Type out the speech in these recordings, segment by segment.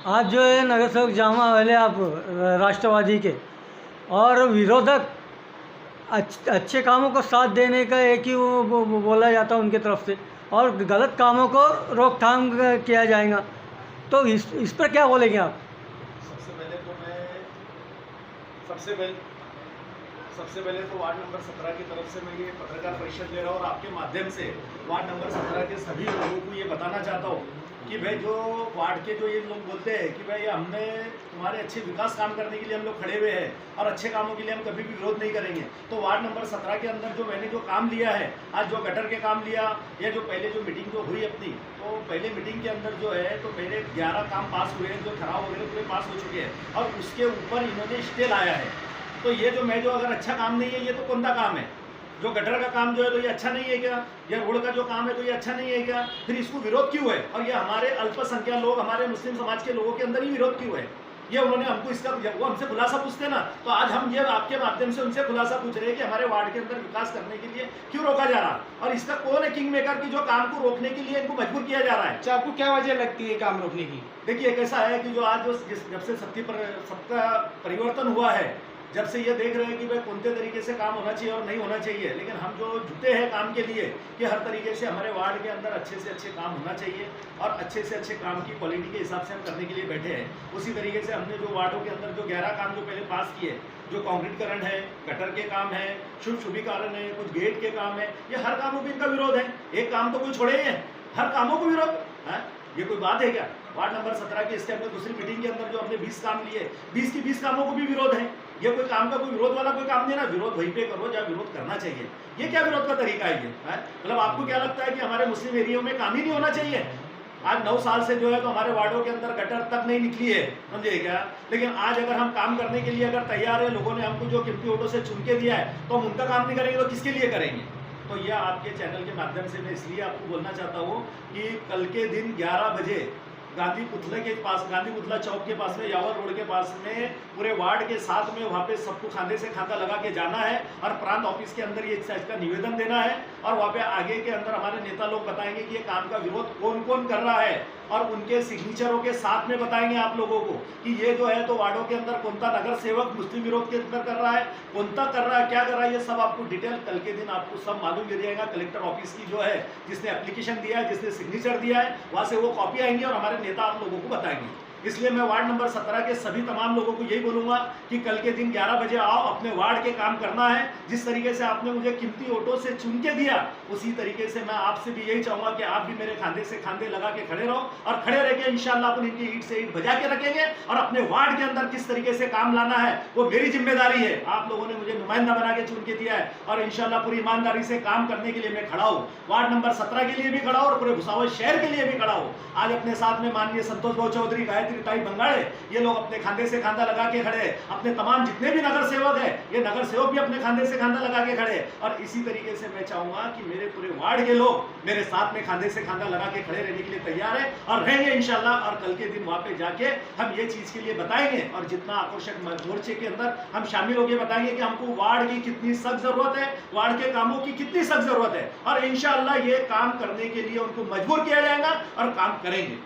आज जो है नगर सेवक जामा वाले आप राष्ट्रवादी के और विरोधक अच्छे कामों को साथ देने का एक ही वो बोला जाता है उनके तरफ से, और गलत कामों को रोकथाम किया जाएगा। तो इस पर क्या बोलेंगे आप? सबसे पहले तो वार्ड नंबर 17 की तरफ से मैं ये पत्रकार परिषद ले रहा हूँ और आपके माध्यम से वार्ड नंबर 17 के सभी लोगों को ये बताना चाहता हूँ कि भाई जो वार्ड के जो ये लोग बोलते हैं कि भाई हमने तुम्हारे अच्छे विकास काम करने के लिए हम लोग खड़े हुए हैं और अच्छे कामों के लिए हम कभी भी विरोध नहीं करेंगे। तो वार्ड नंबर 17 के अंदर जो मैंने जो काम लिया है, आज जो गटर के काम लिया या जो पहले जो मीटिंग जो हुई अपनी, तो पहले मीटिंग के अंदर जो है तो मेरे 11 काम पास हुए हैं, जो ठहराव वगैरह पूरे पास हो चुके हैं और उसके ऊपर इन्होंने स्टे लाया है। तो ये जो मैं जो अगर अच्छा काम नहीं है, ये तो कौन सा काम है? जो गटर का काम जो है तो ये अच्छा नहीं है क्या? या रोड का जो काम है तो ये अच्छा नहीं है क्या? फिर इसको विरोध क्यों है? और ये हमारे अल्पसंख्यक लोग, हमारे मुस्लिम समाज के लोगों के अंदर ही विरोध क्यों है? ये उन्होंने हमको इसका, वो हमसे खुलासा पूछते ना, तो आज हम ये आपके माध्यम से उनसे खुलासा पूछ रहे हैं कि हमारे वार्ड के अंदर विकास करने के लिए क्यों रोका जा रहा है और इसका कौन है किंग मेकर की जो काम को रोकने के लिए इनको मजबूर किया जा रहा है। अच्छा, आपको क्या वजह लगती है काम रोकने की? देखिए, एक ऐसा है कि जो आज जब से सत्ता परिवर्तन हुआ है, जब से ये देख रहे हैं कि भाई कौन से तरीके से काम होना चाहिए और नहीं होना चाहिए, लेकिन हम जो जुटे हैं काम के लिए कि हर तरीके से हमारे वार्ड के अंदर अच्छे से अच्छे काम होना चाहिए और अच्छे से अच्छे काम की क्वालिटी के हिसाब से हम करने के लिए बैठे हैं। उसी तरीके से हमने जो वार्डों के अंदर जो 11 काम जो पहले पास किए, जो कंक्रीटकरण है, गटर के काम है, शुभ शुभीकरण है, कुछ गेट के काम है, ये हर कामों पर इनका विरोध है। एक काम तो कोई छोड़े ही है, हर कामों को विरोध है। ये कोई बात है क्या? वार्ड नंबर 17 के इसके अंदर दूसरी मीटिंग के अंदर जो हमने 20 काम लिए, 20 की 20 कामों को भी विरोध है। ये कोई काम का कोई विरोध वाला कोई काम नहीं ना, विरोध वहीं पे करो जहाँ विरोध करना चाहिए। ये क्या विरोध का तरीका है ये? मतलब आपको क्या लगता है कि हमारे मुस्लिम एरिया में काम ही नहीं होना चाहिए? आज 9 साल से जो है तो हमारे वार्डों के अंदर गटर तक नहीं निकली है, समझे क्या? लेकिन आज अगर हम काम करने के लिए अगर तैयार है, लोगों ने हमको जो कीमती वोटों से चुन के दिया है, तो हम उनका काम नहीं करेंगे तो किसके लिए करेंगे? तो यह आपके चैनल के माध्यम से मैं इसलिए आपको बोलना चाहता हूँ कि कल के दिन 11 बजे गांधी पुतले के पास, गांधी पुतला चौक के पास में, यावर रोड के पास में, पूरे वार्ड के साथ में वहाँ पे सबको खांधे से खांधा लगा के जाना है और प्रांत ऑफिस के अंदर ये इसका निवेदन देना है और वहाँ पे आगे के अंदर हमारे नेता लोग बताएंगे कि ये काम का विरोध कौन कौन कर रहा है और उनके सिग्नेचरों के साथ में बताएंगे आप लोगों को कि ये जो है तो वार्डों के अंदर कौन सा नगर सेवक मुस्लिम विरोध के अंदर कर रहा है, कौन सा कर रहा है, क्या कर रहा है, ये सब आपको डिटेल कल के दिन आपको सब मालूम मिल जाएगा। कलेक्टर ऑफिस की जो है जिसने एप्लीकेशन दिया है, जिसने सिग्नेचर दिया है, वहाँ से वो कॉपी आएंगे और हमारे नेता आप लोगों को बताएंगे। इसलिए मैं वार्ड नंबर 17 के सभी तमाम लोगों को यही बोलूंगा कि कल के दिन 11 बजे आओ, अपने वार्ड के काम करना है। जिस तरीके से आपने मुझे कीमती वोटों से चुन के दिया, उसी तरीके से मैं आपसे भी यही चाहूंगा कि आप भी मेरे खांधे से खांधे लगा के खड़े रहो और खड़े रह के इंशाल्लाह अपन इनकी ईंट से ईंट बजा के रखेंगे और अपने वार्ड के अंदर किस तरीके से काम लाना है वो मेरी जिम्मेदारी है। आप लोगों ने मुझे नुमाइंदा बना के चुन के दिया है और इंशाल्लाह पूरी ईमानदारी से काम करने के लिए मैं खड़ा हूँ। वार्ड नंबर 17 के लिए भी खड़ा हूँ और पूरे भुसावल शहर के लिए भी खड़ा हूँ। आज अपने साथ में माननीय संतोष भाऊ चौधरी, गायत्री ताई बंगाड़े, ये लोग अपने खांधे से खांधा लगा के खड़े हैं। अपने तमाम जितने भी नगर सेवक हैं, ये नगर सेवक भी अपने खांधे से खांधा लगा के खड़े हैं। और इसी तरीके से मैं चाहूंगा कि मेरे पूरे वार्ड के लोग मेरे साथ में खांधे से खांधा लगा के खड़े रहने के लिए तैयार है और रहेंगे इंशाल्लाह। और कल के दिन वहां पे जाके हम ये चीज के लिए बताएंगे और जितना आकर्षक मोर्चे के अंदर हम शामिल होकर बताएंगे कि हमको वार्ड की कितनी सख्त जरूरत है, वार्ड के कामों की कितनी सख्त जरूरत है और इंशाल्लाह ये काम करने के लिए उनको मजबूर किया जाएगा और काम करेंगे।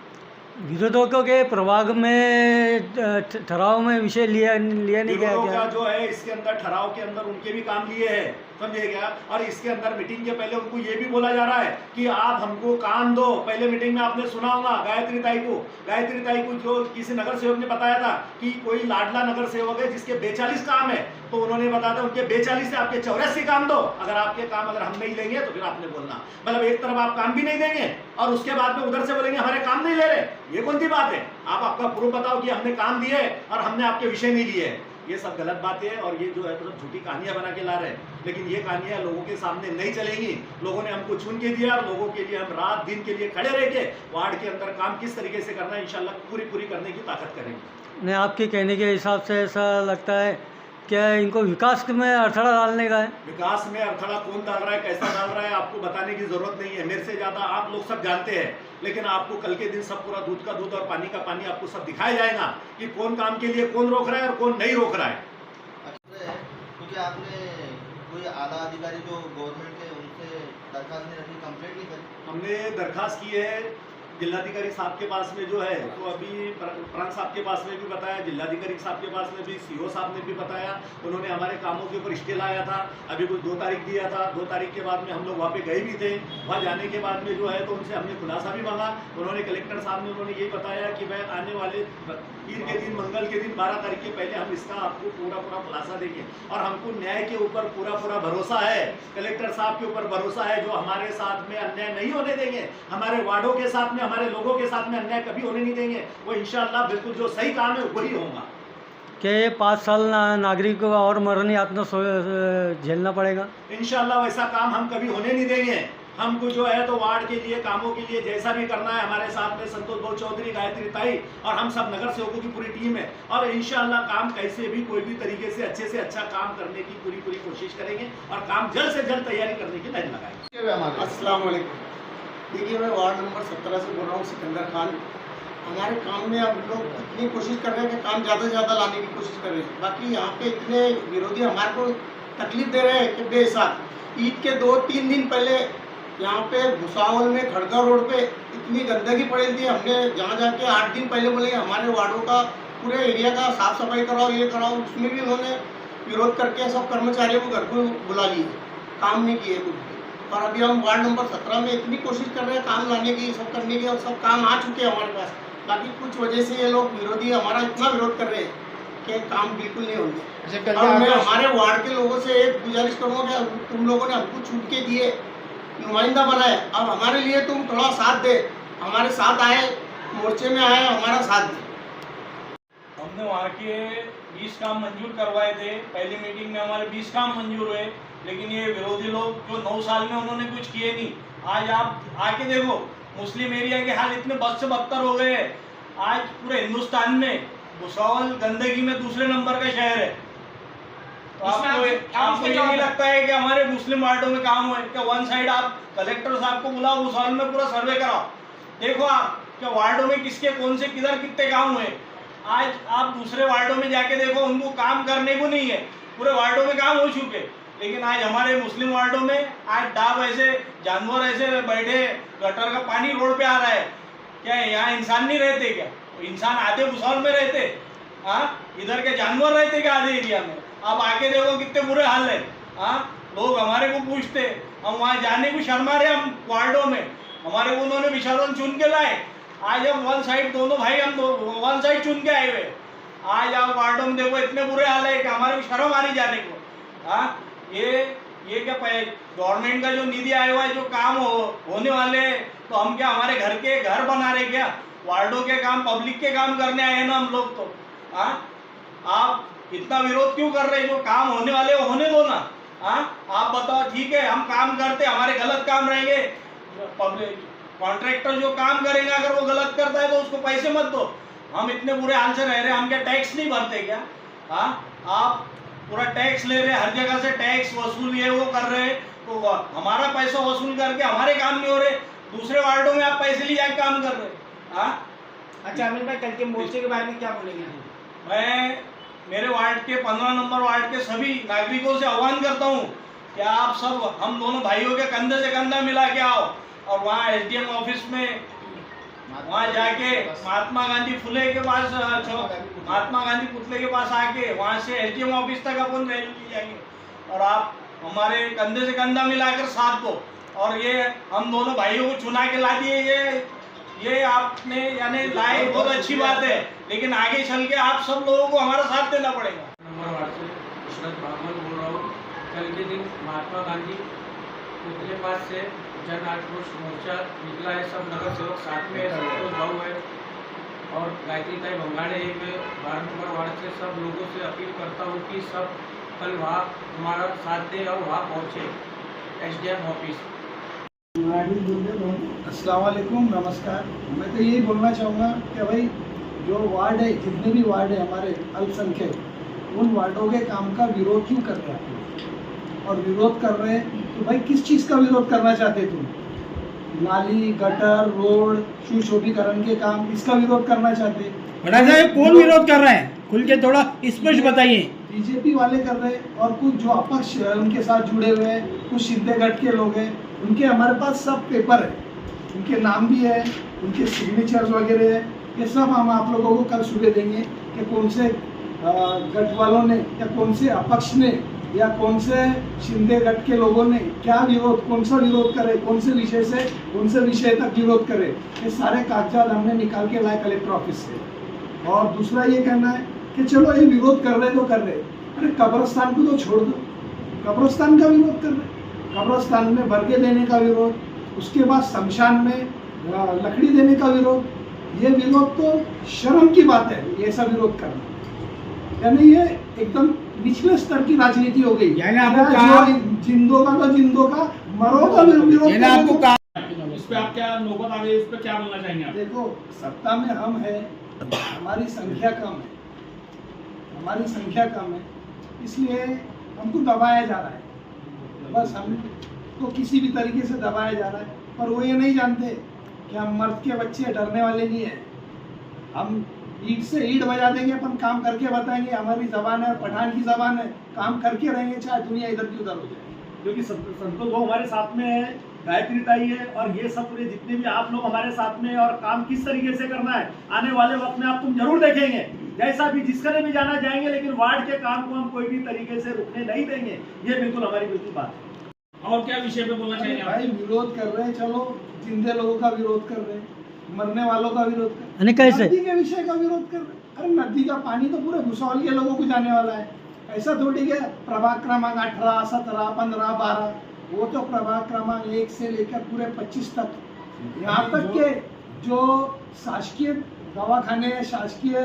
विरोधकों के प्रभाग में ठहराव में विषय लिया नहीं गया क्या? जो है इसके अंदर ठहराव के अंदर उनके भी काम लिए हैं, समझे क्या? और इसके अंदर मीटिंग के पहले उनको ये भी बोला जा रहा है कि आप हमको काम दो। पहले मीटिंग में आपने सुना होगा गायत्री ताई को जो किसी नगर सेवक ने बताया था कि कोई लाडला नगर सेवक है जिसके 42 काम है, तो उन्होंने बताया था उनके 42 से आपके 84 काम दो। अगर आपके काम अगर हम नहीं लेंगे तो फिर आपने बोलना, मतलब एक तरफ आप काम भी नहीं देंगे और उसके बाद में उधर से बोलेंगे हमारे काम नहीं ले रहे। ये कौन सी बात है? आप आपका प्रूफ बताओ कि हमने काम दिए और हमने आपके विषय नहीं लिए। ये सब गलत बातें हैं और ये जो है तो झूठी कहानियां बना के ला रहे हैं, लेकिन ये कहानियां लोगों के सामने नहीं चलेंगी। लोगों ने हमको चुन के दिया और लोगों के लिए हम रात दिन के लिए खड़े रह के वार्ड के अंदर काम किस तरीके से करना है इंशाल्लाह पूरी करने की ताकत करेंगे। नहीं, आपके कहने के हिसाब से ऐसा लगता है क्या इनको विकास में अड़थड़ा डालने का है? विकास में अड़थड़ा कौन डाल रहा है, कैसा डाल रहा है, आपको बताने की जरूरत नहीं है। मेरे से ज्यादा आप लोग सब जानते हैं, लेकिन आपको कल के दिन सब पूरा दूध का दूध और पानी का पानी आपको सब दिखाया जाएगा कि कौन काम के लिए कौन रोक रहा है और कौन नहीं रोक रहा है। क्योंकि आपने कोई आला अधिकारी जो गवर्नमेंट के उनसे दरखास्त नहीं रखी, कंप्लेंट नहीं करी? हमने दरखास्त की है जिलाधिकारी साहब के पास में जो है, तो अभी प्रांत साहब के पास में भी बताया, जिलाधिकारी साहब के पास में भी, सीओ साहब ने भी बताया। उन्होंने हमारे कामों के ऊपर स्टे लाया था, अभी कुछ 2 तारीख दिया था। 2 तारीख के बाद में हम लोग वहाँ पे गए भी थे। वहाँ जाने के बाद में जो है तो उनसे हमने खुलासा भी मांगा। उन्होंने कलेक्टर साहब ने उन्होंने यही बताया कि मैं आने वाले पीर के दिन, मंगल के दिन 12 तारीख के पहले हम इसका आपको पूरा खुलासा देंगे। और हमको न्याय के ऊपर पूरा भरोसा है, कलेक्टर साहब के ऊपर भरोसा है, जो हमारे साथ में अन्याय नहीं होने देंगे, हमारे वार्डों के साथ में, हमारे लोगों के साथ में अन्याय कभी होने नहीं देंगे। वो इंशाअल्लाह बिल्कुल जो सही काम है वही होगा। कि 5 साल नागरिक को और मरनी यातना झेलना पड़ेगा। इंशाअल्लाह वैसा काम हम कभी होने नहीं देंगे। हमको जो है तो वार्ड के लिए, कामों के लिए जैसा भी करना है, हमारे साथ में संतोष भाऊ चौधरी, गायत्री ताई और हम सब नगर सेवकों की पूरी टीम है। और इंशाअल्लाह काम कैसे भी, कोई भी तरीके से अच्छे काम करने की पूरी कोशिश करेंगे और काम जल्द से जल्द तैयारी करने की लाइन लगाएंगे। अस्सलाम वालेकुम। देखिए, मैं वार्ड नंबर 17 से बोल रहा हूँ, सिकंदर खान। हमारे काम में अब लोग इतनी कोशिश कर रहे हैं कि काम ज़्यादा से ज़्यादा लाने की कोशिश कर रहे हैं। बाकी यहाँ पे इतने विरोधी हमारे को तकलीफ दे रहे हैं कि बेसाथ। ईद के 2-3 दिन पहले यहाँ पे भुसावल में खड़का रोड पे इतनी गंदगी पड़ी थी। हमने जहाँ जाके 8 दिन पहले बोले हमारे वार्डों का, पूरे एरिया का साफ सफाई कराओ, ये कराओ। उसमें भी उन्होंने विरोध करके सब कर्मचारियों को घर को बुला लिए, काम नहीं किए कुछ भी। और अभी हम वार्ड नंबर 17 में इतनी कोशिश कर रहे हैं काम लाने की, सब करने की, और सब काम आ चुके हैं हमारे पास। बाकी कुछ वजह से ये लोग विरोधी हमारा इतना विरोध कर रहे हैं कि काम बिल्कुल नहीं होंगे। और मैं हमारे वार्ड के लोगों से एक गुजारिश करूँगा कि तुम लोगों ने हमको छूट के दिए, नुमाइंदा बनाए, अब हमारे लिए तुम थोड़ा साथ दे, हमारे साथ आए, मोर्चे में आए, हमारा साथ दे। हमने वहाँ के 20 काम मंजूर करवाए थे। पहली मीटिंग में हमारे 20 काम मंजूर हुए, लेकिन ये विरोधी लोग जो 9 साल में उन्होंने कुछ किए नहीं। आज आप आके देखो, मुस्लिम एरिया के हाल इतने बद से बदतर हो गए। आज पूरे हिंदुस्तान में भुसावल गंदगी में दूसरे नंबर का शहर है। तो आपको ये नहीं लगता है कि हमारे मुस्लिम वार्डों में काम हुए? क्या वन साइड आप कलेक्टर साहब को बुलाओ, भुसावल में पूरा सर्वे कराओ, देखो आप क्या वार्डों में किसके कौन से किधर कितने काम हुए। आज आप दूसरे वार्डों में जाके देखो, उनको काम करने को नहीं है, पूरे वार्डों में काम हो चुके। लेकिन आज हमारे मुस्लिम वार्डों में आज डाब ऐसे, जानवर ऐसे बैठे, गटर का पानी रोड पे आ रहा है। क्या यहाँ इंसान नहीं रहते क्या? इंसान आधे भुसावल में रहते, हाँ, इधर के जानवर रहते क्या आधे एरिया में? आप आके देखो कितने बुरे हाल है। हाँ, लोग हमारे को पूछते, हम वहाँ जाने को शर्मा रहे। हम वार्डों में हमारे को उन्होंने विशालन चुन के लाए। आज हम वन साइड, दोनों भाई हम वन साइड चुन के आए हुए। आज आप वार्डों में देखो इतने बुरे हाल है कि हमारे को शर्म आ रही जाने को। हाँ, ये क्या गवर्नमेंट का जो निधि आया हुआ है, जो काम होने वाले, तो हम क्या हमारे घर बना रहे क्या? वार्डों के काम, पब्लिक के काम करने आए हैं ना हम लोग तो। हाँ, आप इतना विरोध क्यों कर रहे हैं? जो काम होने वाले वो होने दो ना। हाँ, आप बताओ, ठीक है हम काम करते, हमारे गलत काम रहेंगे, पब्लिक कॉन्ट्रैक्टर जो काम करेगा अगर वो गलत करता है तो उसको पैसे मत दो। हम इतने बुरे हाल से रह रहे हैं, हम क्या टैक्स नहीं भरते क्या? हाँ, आप पूरा टैक्स ले रहे, हर जगह से टैक्स वसूल ये वो कर रहे, तो हमारा पैसा वसूल करके हमारे काम नहीं हो रहे, दूसरे वार्डों में आप पैसे लिए जाके काम कर रहे। हाँ, अच्छा अमित भाई, कल के मोर्चे के बारे में क्या बोलेंगे? मैं मेरे वार्ड के 15 नंबर वार्ड के सभी नागरिकों से आह्वान करता हूँ कि आप सब, हम दोनों भाइयों के कंधे से कंधा मिला के आओ और वहाँ SDM ऑफिस में वहाँ जाके महात्मा गांधी फुले के पास, महात्मा गांधी पुतले के पास आके वहाँ से SDM ऑफिस तक अपन रैली ले जाएंगे और आप हमारे कंधे से कंधा मिलाकर साथ दो। और ये हम दोनों भाइयों को चुना के ला दिए, ये आपने यानी लाए, बहुत अच्छी बात है, लेकिन आगे चल के आप सब लोगों को हमारा साथ देना पड़ेगा। नंबर वार्ड से इशरत बहामद बोल रहा हूँ। कल के दिन महात्मा गांधी पुतले पास से जन आक्रोश मोर्चा निकला है। सब नगर सेवक साथ में, संतोष भाऊ है और गायत्री ताई भंगाड़े है। मैं 12 नंबर वार्ड से सब लोगों से अपील करता हूँ कि सब कल वहाँ हमारा साथ दें और वहाँ पहुँचे SDM ऑफिस। अस्सलाम वालेकुम, नमस्कार। मैं तो यही बोलना चाहूँगा कि भाई जो वार्ड है, जितने भी वार्ड है हमारे अल्पसंख्यक, उन वार्डों के काम का विरोध क्यों कर रहे हैं? और विरोध कर रहे हैं तो भाई किस चीज़ का विरोध करना चाहते तुम? नाली, गटर, रोड, सुशोभीकरण के काम, इसका विरोध करना चाहते? बड़ा साहब, कौन विरोध कर रहे हैं? खुल के थोड़ा स्पष्ट बताइए। बीजेपी वाले कर रहे हैं और कुछ जो अपक्ष उनके साथ जुड़े हुए हैं, कुछ शिंदे गट के लोग हैं, उनके हमारे पास सब पेपर है, उनके नाम भी है, उनके सिग्नेचर्स वगैरह है, ये सब हम आप लोगों को कल सुबह देंगे कि कौन से गठ वालों ने या कौन से अपक्ष ने या कौन से शिंदे गठ के लोगों ने क्या विरोध, कौन सा विरोध करे, कौन से विषय से कौन से विषय तक विरोध करे, ये सारे कागजात हमने निकाल के लाए कलेक्टर ऑफिस से। और दूसरा ये कहना है कि चलो ये विरोध कर रहे तो कर रहे, अरे कब्रिस्तान को तो छोड़ दो, कब्रिस्तान का विरोध कर रहे, कब्रिस्तान में बरगे देने का विरोध, उसके बाद शमशान में लकड़ी देने का विरोध, ये विरोध तो शर्म की बात है, ये सब विरोध करना। यानी ये एकदम निचले स्तर की राजनीति हो गई। यानी आपको कहा जिंदों का तो जिंदों का, मरो का विरोध। यानी आपको कहा इस पे आप क्या नौबत आ गई, इस पे क्या बोलना चाहेंगे आप? देखो, सत्ता में हम है, हमारी संख्या कम है, हमारी संख्या कम है, इसलिए हमको दबाया जा रहा है। बस हम तो किसी भी तरीके से दबाया जा रहा है, पर वो ये नहीं जानते कि हम मर्द के बच्चे डरने वाले नहीं है। हम ईंट से ईंट बजा देंगे, अपन काम करके बताएंगे, हमारी जबान है, पठान की जबान है, काम करके रहेंगे चाहे दुनिया इधर की उधर हो जाए। क्योंकि संतोष वो हमारे साथ में है, गायत्री ताई है, और ये सब पूरे जितने भी आप लोग हमारे साथ में, और काम किस तरीके से करना है आने वाले वक्त में आप तुम जरूर देखेंगे। जैसा भी जिसका भी जाना जाएंगे, लेकिन वार्ड के काम को हम कोई भी तरीके से रुकने नहीं देंगे, ये बिल्कुल हमारी बिल्कुल बात है। और क्या विषय पे बोलना चाहेंगे आप? भाई विरोध कर रहे हैं, चलो जिंदे लोगों का विरोध कर रहे हैं, मरने वालों का विरोध कर रहे यानी कैसे? नदी के विषय का विरोध कर रहे हैं। अरे नदी का पानी तो पूरे भुसौल के लोगों को जाने वाला है, ऐसा थोड़ी है प्रभाग क्रमांक 18, 17, 15, 12, वो तो प्रभाग क्रमांक 1 से लेकर पूरे 25 तक, यहाँ तक के जो शासकीय दवाखाने, शासकीय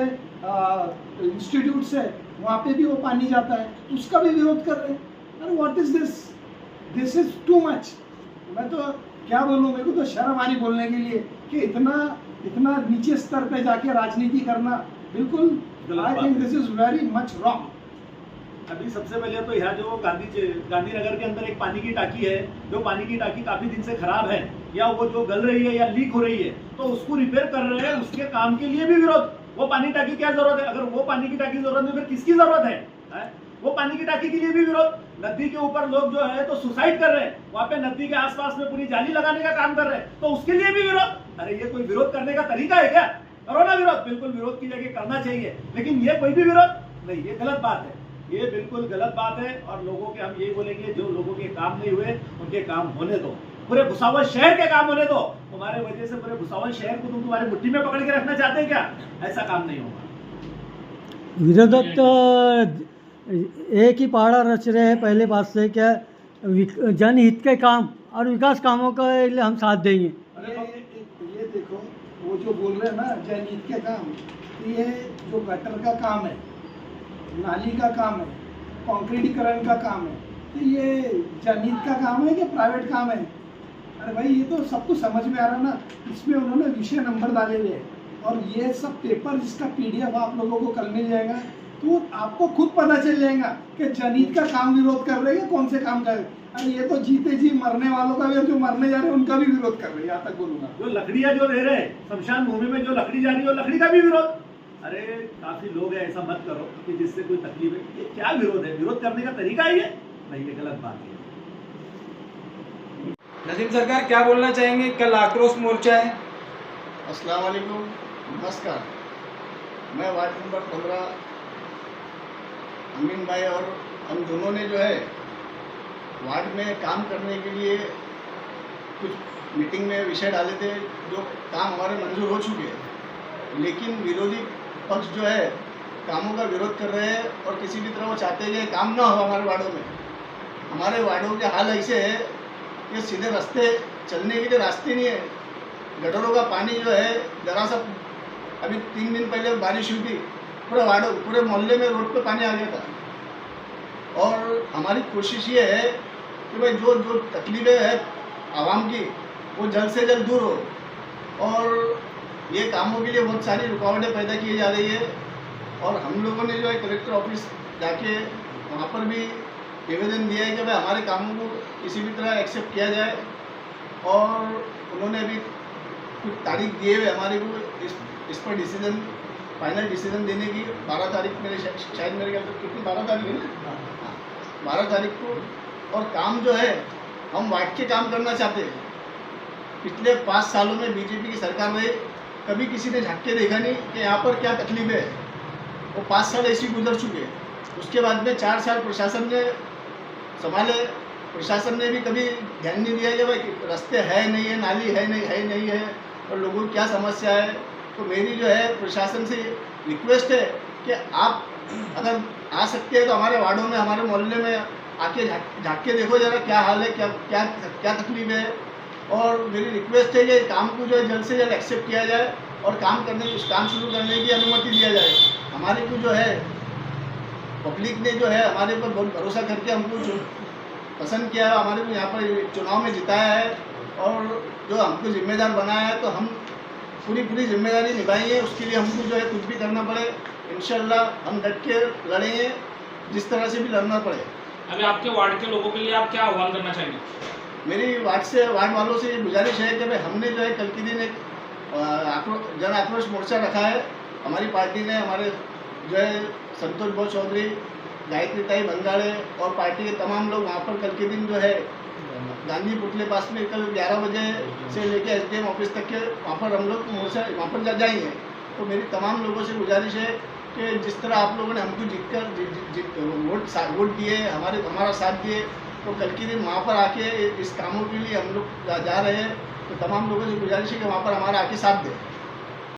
इंस्टीट्यूट्स है, वहाँ पे भी वो पानी जाता है, उसका भी विरोध कर रहे हैं। अरे what is this, this is too much. मैं तो क्या बोलूँ, मेरे को तो शर्म आ रही बोलने के लिए कि इतना नीचे स्तर पे जाके राजनीति करना बिल्कुल, I think this is very much wrong. अभी सबसे पहले तो यहाँ जो गांधीनगर के अंदर एक पानी की टाकी है, जो पानी की टाकी काफी दिन से खराब है, या वो जो गल रही है या लीक हो रही है, तो उसको रिपेयर कर रहे हैं, उसके काम के लिए भी विरोध। वो पानी टाकी क्या जरूरत है? अगर वो पानी की टाकी जरूरत है, फिर किसकी जरूरत है? वो पानी की टाकी के लिए भी विरोध। नदी के ऊपर लोग जो है तो सुसाइड कर रहे हैं, वहाँ पे नदी के आसपास में पूरी जाली लगाने का काम कर रहे हैं, तो उसके लिए भी विरोध। अरे ये कोई विरोध करने का तरीका है क्या? करो ना विरोध, बिल्कुल विरोध की जगह करना चाहिए, लेकिन ये कोई भी विरोध नहीं, ये गलत बात है, ये बिल्कुल गलत बात है। और लोगों के हम यही बोलेंगे, जो लोगों के काम नहीं हुए उनके काम होने दो, पूरे भुसावल शहर के काम होने दो। तुम्हारे वजह से पूरे भुसावल शहर को तुम तुम्हारी मुट्ठी में पकड़ के रखना चाहते हैं क्या? ऐसा काम नहीं होगा। विरोधक तो एक ही पहाड़ा रच रहे हैं पहले बात से, क्या जनहित के काम और विकास कामों के लिए हम साथ देंगे। ये देखो, वो जो बोल रहे हैं ना जनहित के काम, ये जो गटर का काम है, नाली का काम है, कंक्रीटीकरण का काम है, तो ये जनहित का काम है कि प्राइवेट काम है? अरे भाई ये तो सबको समझ में आ रहा ना। इसमें उन्होंने विषय नंबर डाले हुए हैं, और ये सब पेपर जिसका PDF आप लोगों को कल मिल जाएगा, तो आपको खुद पता चल जाएगा कि जनहित का काम विरोध कर रहे हैं, कौन से काम कर रहे हैं। अरे ये तो जीते जी मरने वालों का भी, और जो मरने जा रहे हैं उनका भी विरोध कर रहे हैं, यहाँ तक बोलूंगा। जो लकड़ियां जो दे रहे हैं शमशान भूमि में, जो लकड़ी जा रही है, लकड़ी का भी विरोध। अरे काफी लोग हैं, ऐसा मत करो कि जिससे कोई तकलीफ है। ये क्या विरोध है? विरोध करने का तरीका ही है नहीं, ये गलत बात है। नदीम सरकार क्या बोलना चाहेंगे? कल आक्रोश मोर्चा है। अस्सलाम वालेकुम, नमस्कार। मैं वार्ड नंबर 15 अमीन भाई और हम दोनों ने जो है वार्ड में काम करने के लिए कुछ मीटिंग में विषय डाले थे, जो काम हमारे मंजूर हो चुके हैं, लेकिन विरोधी पक्ष जो है कामों का विरोध कर रहे हैं, और किसी भी तरह वो चाहते हैं कि काम ना हो हमारे वार्डों में। हमारे वार्डों के हाल ऐसे है कि सीधे रास्ते चलने के लिए रास्ते नहीं है, गटरों का पानी जो है जरा सा, अभी 3 दिन पहले बारिश हुई थी, पूरे वार्डों, पूरे मोहल्ले में रोड पे पानी आ गया था। और हमारी कोशिश ये है कि भाई जो जो तकलीफें हैं आवाम की, वो जल्द से जल्द दूर हो, और ये कामों के लिए बहुत सारी रुकावटें पैदा की जा रही है। और हम लोगों ने जो है कलेक्टर ऑफिस जाके वहाँ पर भी निवेदन दिया है कि भाई हमारे कामों को किसी भी तरह एक्सेप्ट किया जाए, और उन्होंने अभी कुछ तारीख दिए हुए हमारे को इस पर डिसीजन, फाइनल डिसीजन देने की 12 तारीख मेरे शायद मेरे ख्याल से कितनी 12 तारीख है ना, 12 तारीख को। और काम जो है हम वार्ड के काम करना चाहते हैं, पिछले 5 सालों में बीजेपी की सरकार रही, कभी किसी ने झांक के देखा नहीं कि यहाँ पर क्या तकलीफ है। वो 5 साल ऐसे गुजर चुके। उसके बाद में 4 साल प्रशासन ने संभाले, प्रशासन ने भी कभी ध्यान नहीं दिया कि भाई रास्ते है नहीं है, नाली है नहीं है और लोगों की क्या समस्या है। तो मेरी जो है प्रशासन से रिक्वेस्ट है कि आप अगर आ सकते हैं तो हमारे वार्डों में, हमारे मोहल्ले में आके झाँक के देखो जरा क्या हाल है, क्या तकलीफ है। और मेरी रिक्वेस्ट है कि काम को जो है जल्द से जल्द एक्सेप्ट किया जाए और काम शुरू करने की अनुमति दिया जाए। हमारे को जो है पब्लिक ने जो है हमारे पर बहुत भरोसा करके हमको पसंद किया है, हमारे को यहाँ पर चुनाव में जिताया है और जो हमको जिम्मेदार बनाया है, तो हम पूरी जिम्मेदारी निभाएंगे। उसके लिए हमको जो है कुछ भी करना पड़े, इंशाल्लाह हम डट के लड़ेंगे, जिस तरह से भी लड़ना पड़े। अभी आपके वार्ड के लोगों के लिए आप क्या आह्वान करना चाहेंगे? मेरी वार्ड वालों से ये गुजारिश है कि भाई हमने जो है कल के दिन एक जन आक्रोश मोर्चा रखा है। हमारी पार्टी ने, हमारे जो है संतोष भाऊ चौधरी, गायत्री ताई बंगाड़े और पार्टी के तमाम लोग वहाँ पर कल के दिन जो है गांधी पुतले पास में कल 11 बजे से लेकर एसडीएम ऑफिस तक के वहाँ पर हम लोग मोर्चा वहाँ पर जाएंगे। तो मेरी तमाम लोगों से गुजारिश है कि जिस तरह आप लोगों ने हमको जीतकर वोट दिए, हमारा साथ दिए, तो कल के दिन वहाँ पर आके इस कामों के लिए हम लोग जा रहे हैं। तो तमाम लोगों से गुजारिश है कि वहाँ पर हमारा आके साथ दें।